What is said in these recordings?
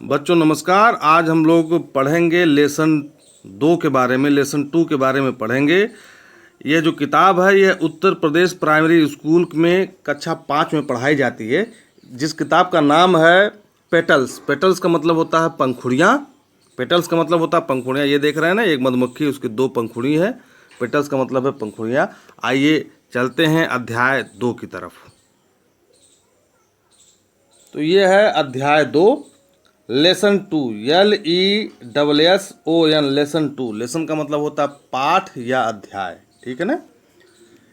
बच्चों नमस्कार। आज हम लोग पढ़ेंगे लेसन 2 के बारे में, लेसन 2 के बारे में पढ़ेंगे। ये जो किताब है ये उत्तर प्रदेश प्राइमरी स्कूल में कक्षा 5 में पढ़ाई जाती है, जिस किताब का नाम है पेटल्स। पेटल्स का मतलब होता है पंखुड़ियाँ। पेटल्स का मतलब होता है पंखुड़ियाँ। ये देख रहे हैं ना, एक मधुमक्खी, उसकी 2 पंखुड़ी है। पेटल्स का मतलब है पंखुड़ियाँ। आइए चलते हैं अध्याय 2 की तरफ। तो ये है अध्याय 2, लेसन 2, LESSON, लेसन 2। लेसन का मतलब होता है पाठ या अध्याय, ठीक है ना।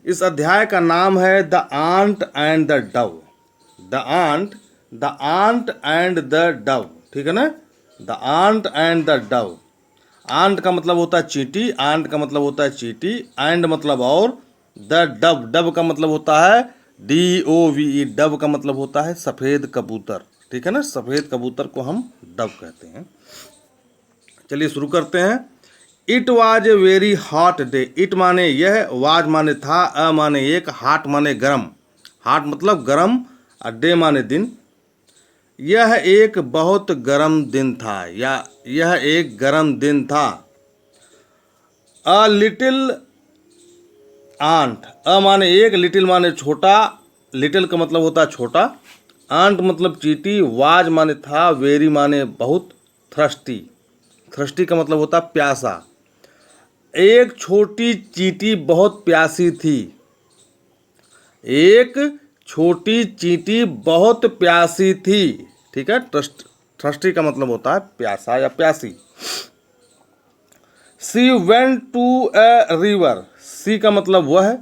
इस अध्याय का नाम है the ant and the dove. The ant and the dove, ठीक है ना। The ant and the dove. Ant का मतलब होता है चींटी, आंट का मतलब होता है चींटी, एंड मतलब और, द डव, डव का मतलब होता है DOVE, डव का मतलब होता है सफ़ेद कबूतर, ठीक है ना। सफ़ेद कबूतर को हम डव कहते हैं। चलिए शुरू करते हैं। It was a very hot day. It माने यह, वाज माने था, अ माने एक, हॉट माने गरम। हॉट मतलब गरम, और डे माने दिन। यह एक बहुत गरम दिन था, या यह एक गरम दिन था। अ लिटिल आंट, अ माने एक, लिटिल माने छोटा, लिटिल का मतलब होता है छोटा, आंट मतलब चींटी, वाज माने था, वेरी माने बहुत, थ्रस्टी, थ्रस्टी का मतलब होता है प्यासा। एक छोटी चींटी बहुत प्यासी थी। एक छोटी चींटी बहुत प्यासी थी, ठीक है। थ्रस्टी का मतलब होता है प्यासा या प्यासी। She went to a river. सी का मतलब वह,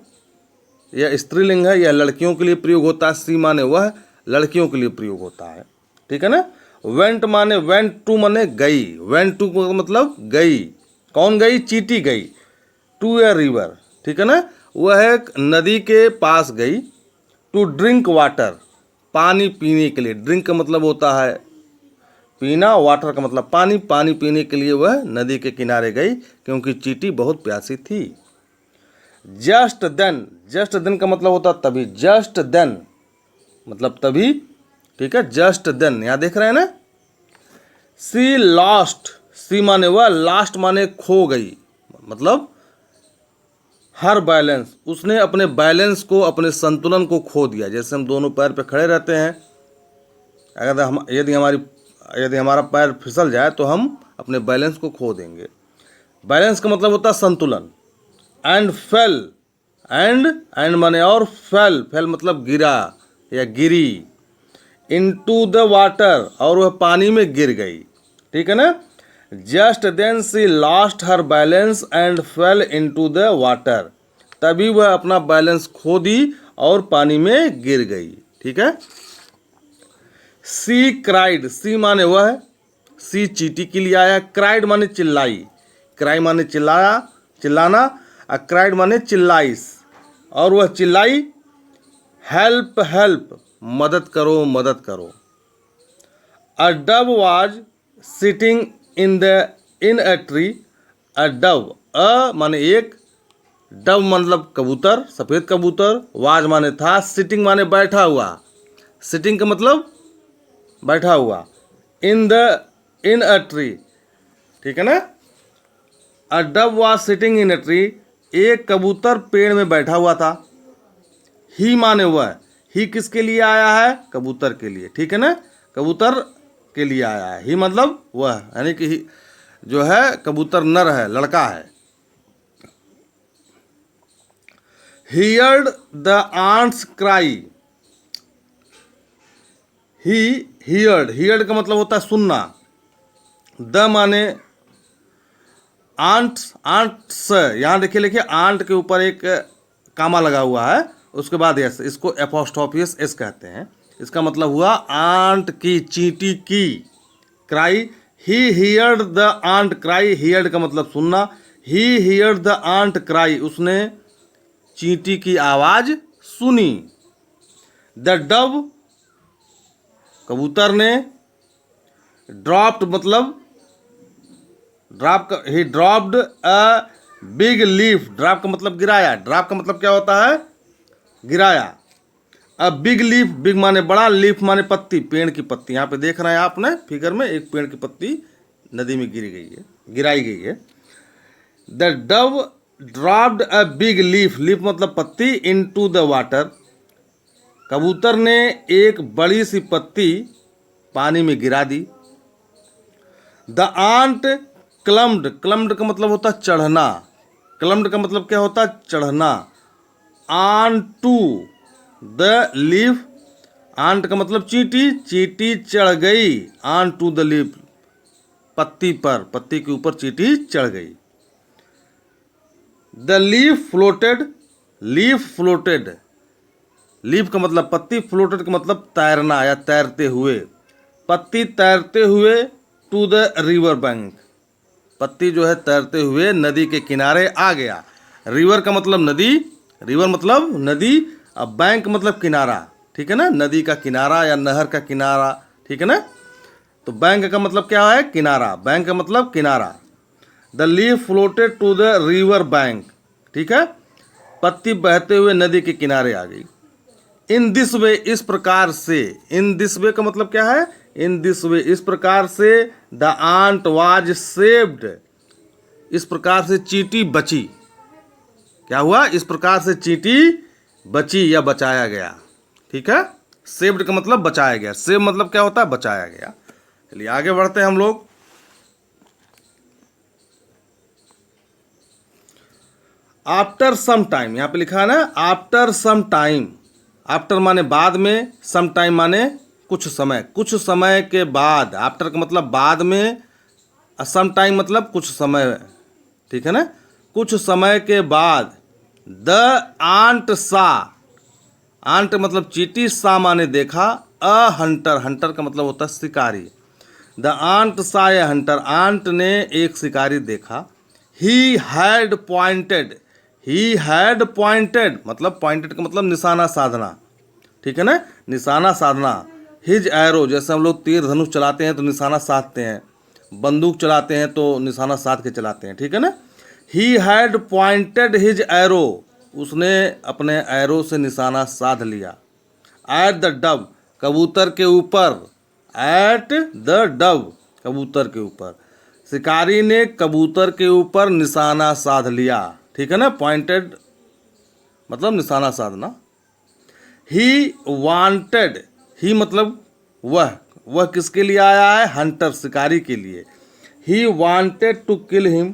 यह स्त्रीलिंग है, यह लड़कियों के लिए प्रयोग होता है। सी माने वह, लड़कियों के लिए प्रयोग होता है, ठीक है ना। वेंट माने, वेंट टू माने गई, वेंट टू का मतलब गई। कौन गई? चींटी गई। टू ए रिवर, ठीक है ना, वह एक नदी के पास गई। टू ड्रिंक वाटर, पानी पीने के लिए। ड्रिंक का मतलब होता है पीना, वाटर का मतलब पानी। पानी पीने के लिए वह नदी के किनारे गई, क्योंकि चींटी बहुत प्यासी थी। जस्ट देन, जस्ट देन का मतलब होता तभी। जस्ट देन मतलब तभी, ठीक है। जस्ट देन, यहाँ देख रहे हैं ना। सी लॉस्ट, सी माने वह, लास्ट माने खो गई, मतलब हर बैलेंस, उसने अपने बैलेंस को, अपने संतुलन को खो दिया। जैसे हम दोनों पैर पे खड़े रहते हैं, अगर हम यदि हमारा पैर फिसल जाए तो हम अपने बैलेंस को खो देंगे। बैलेंस का मतलब होता है संतुलन। एंड फेल, एंड माने और, फेल, फेल मतलब गिरा या गिरी। इनटू द वाटर, और वह पानी में गिर गई, ठीक है ना। Just then she lost her balance and fell into the water, तभी वह अपना बैलेंस खो दी और पानी में गिर गई, ठीक है। सी क्राइड, सी माने वह, सी चींटी के लिए आया। क्राइड माने चिल्लाई, क्राई माने चिल्लाया, चिल्लाना, और क्राइड माने चिल्लाइस, और वह चिल्लाई। हेल्प हेल्प, मदद करो मदद करो। A dove was sitting in a tree. A dove, a माने एक, डव मतलब कबूतर, सफ़ेद कबूतर, वाज माने था, सिटिंग माने बैठा हुआ। सिटिंग का मतलब बैठा हुआ। इन अ ट्री, ठीक है ना। A dove was sitting in a tree, एक कबूतर पेड़ में बैठा हुआ था। ही माने वह, ही किसके लिए आया है? कबूतर के लिए, ठीक है ना। कबूतर के लिए आया है। ही मतलब वह, यानी कि जो है कबूतर नर है, लड़का है। Heard the ants cry. He heard, heard का मतलब होता है सुनना। द माने आंट्स, आंट्स, यहाँ देखिए, लिखिए आंट के ऊपर एक कामा लगा हुआ है, उसके बाद यस, इसको एपोस्ट्रोफियस एस कहते हैं। इसका मतलब हुआ आंट की, चींटी की। Cry, he heard the ant cry, heard का मतलब सुनना। He heard the ant cry, उसने चींटी की आवाज़ सुनी। द डव, कबूतर ने, ड्रॉप्ड मतलब ड्रॉप का, ही dropped a big leaf. Drop का मतलब गिराया। ड्रॉप का मतलब क्या होता है? गिराया। अब बिग लीफ, बिग माने बड़ा, लीफ माने पत्ती, पेड़ की पत्ती। यहाँ पे देख रहे हैं आपने फिगर में एक पेड़ की पत्ती नदी में गिराई गई है। The Dove dropped a big leaf, leaf मतलब पत्ती, इनटू द वाटर, कबूतर ने एक बड़ी सी पत्ती पानी में गिरा दी। द आंट क्लम्ड, क्लम्ड का मतलब होता है चढ़ना, क्लम्ड का मतलब क्या होता है चढ़ना। On to the leaf, ant का मतलब चींटी, चींटी चढ़ गई ऑन टू द लीफ, पत्ती पर, पत्ती के ऊपर चींटी चढ़ गई। The leaf floated, leaf floated, leaf का मतलब पत्ती, फ्लोटेड का मतलब तैरना या तैरते हुए, पत्ती तैरते हुए टू द रिवर बैंक, पत्ती जो है तैरते हुए नदी के किनारे आ गया। रिवर का मतलब नदी, रिवर मतलब नदी, अब बैंक मतलब किनारा, ठीक है ना, नदी का किनारा या नहर का किनारा, ठीक है ना। तो बैंक का मतलब क्या है किनारा, बैंक का मतलब किनारा। The leaf floated to the river bank, ठीक है, पत्ती बहते हुए नदी के किनारे आ गई। इन दिस वे, इस प्रकार से, इन दिस वे का मतलब क्या है, इन दिस वे, इस प्रकार से। द आंट वाज सेव्ड, इस प्रकार से चींटी बची। क्या हुआ, इस प्रकार से चींटी बची या बचाया गया, ठीक है। सेव्ड का मतलब बचाया गया, सेव मतलब क्या होता है बचाया गया। चलिए आगे बढ़ते हैं हम लोग। आफ्टर सम टाइम, यहां पे लिखा है ना आफ्टर सम टाइम, आफ्टर माने बाद में, सम टाइम माने कुछ समय, कुछ समय के बाद, आफ्टर का मतलब बाद में, सम टाइम मतलब कुछ समय, ठीक है ना, कुछ समय के बाद। द आंट सा, आंट मतलब चींटी, सा माने देखा, अ हंटर, हंटर का मतलब होता है शिकारी। द आंट सा ए हंटर, आंट ने एक शिकारी देखा। He had pointed, he had pointed मतलब पॉइंटेड का मतलब निशाना साधना, ठीक है ना, निशाना साधना। हिज एरो, जैसे हम लोग तीर धनुष चलाते हैं तो निशाना साधते हैं, बंदूक चलाते हैं तो निशाना साध के चलाते हैं, ठीक है ना। He had pointed his arrow, उसने अपने एरो से निशाना साध लिया। एट द डव, कबूतर के ऊपर, एट द डव, कबूतर के ऊपर, शिकारी ने कबूतर के ऊपर निशाना साध लिया, ठीक है ना, पॉइंटेड मतलब निशाना साधना। ही वांटेड, ही मतलब वह किसके लिए आया है, हंटर शिकारी के लिए। He wanted to kill him,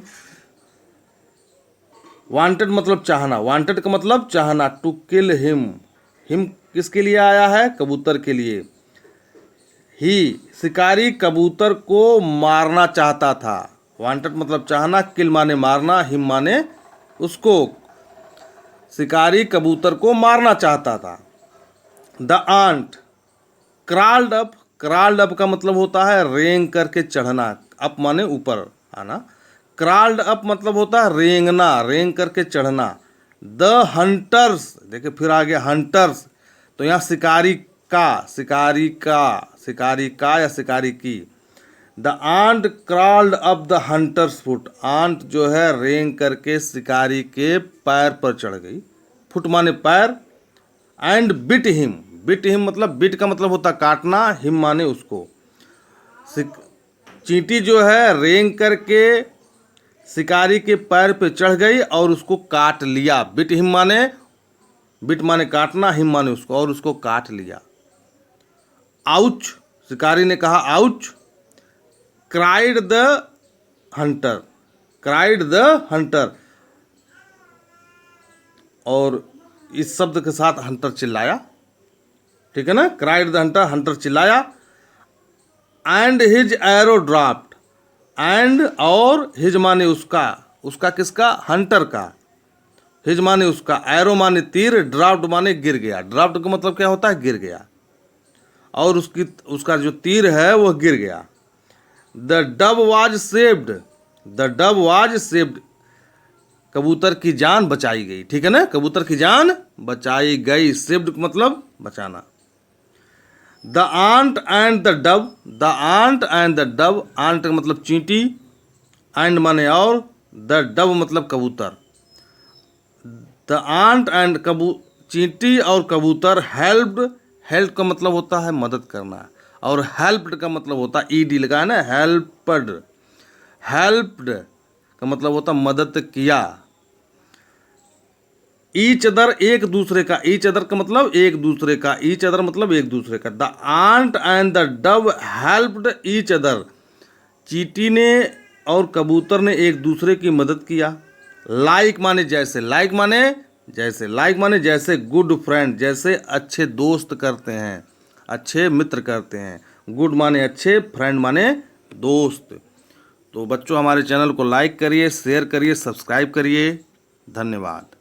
wanted मतलब चाहना, वांटेड का मतलब चाहना, टू किल हिम, हिम किसके लिए आया है, कबूतर के लिए। ही शिकारी कबूतर को मारना चाहता था, वांटेड मतलब चाहना, किल माने मारना, हिम माने उसको, शिकारी कबूतर को मारना चाहता था। The ant crawled up, क्राल्ड up का मतलब होता है रेंग करके चढ़ना, अप माने ऊपर आना, क्राल्ड अप मतलब होता है रेंगना, रेंग करके चढ़ना। द हंटर्स, देखिए फिर आ गया हंटर्स, तो यहाँ शिकारी का, शिकारी का, शिकारी का या शिकारी की। The ant crawled up the hunter's foot, ant जो है रेंग करके शिकारी के पैर पर चढ़ गई, फुट माने पैर। And bit him, bit him मतलब बिट का मतलब होता काटना, हिम माने उसको। चींटी जो है रेंग करके शिकारी के पैर पे चढ़ गई और उसको काट लिया। बिट हिम माने, बिट माने काटना, हिम माने उसको, और उसको काट लिया। आउच, शिकारी ने कहा ouch. Cried the Hunter, cried the Hunter, और इस शब्द के साथ हंटर चिल्लाया, ठीक है ना, क्राइड द हंटर, हंटर चिल्लाया। And his arrow draft, and और हिज माने उसका, उसका किसका, हंटर का, हिज माने उसका, एरो माने तीर, ड्राफ्ट माने गिर गया, ड्राफ्ट का मतलब क्या होता है गिर गया, और उसका जो तीर है वह गिर गया। The Dove was saved, the Dove was saved, कबूतर की जान बचाई गई, ठीक है ना, कबूतर की जान बचाई गई, सेव्ड मतलब बचाना। The ant and the dove, the ant and the dove, ant का मतलब चींटी, एंड माने और, द डव मतलब कबूतर। द आंट एंड चींटी और कबूतर हेल्प्ड, हेल्प का मतलब होता है मदद करना, और हेल्प्ड का मतलब होता है ईडी लगा है ना, हेल्प्ड, हेल्प्ड का मतलब होता है मदद किया। ईच अदर एक दूसरे का, ईच अदर का मतलब एक दूसरे का, ईच अदर मतलब एक दूसरे का। The ant and the dove helped each other, चींटी ने और कबूतर ने एक दूसरे की मदद किया। लाइक माने जैसे, लाइक माने जैसे, लाइक माने जैसे गुड फ्रेंड, जैसे अच्छे दोस्त करते हैं, अच्छे मित्र करते हैं। गुड माने अच्छे, फ्रेंड माने दोस्त। तो बच्चों हमारे चैनल को लाइक करिए, शेयर करिए, सब्सक्राइब करिए। धन्यवाद।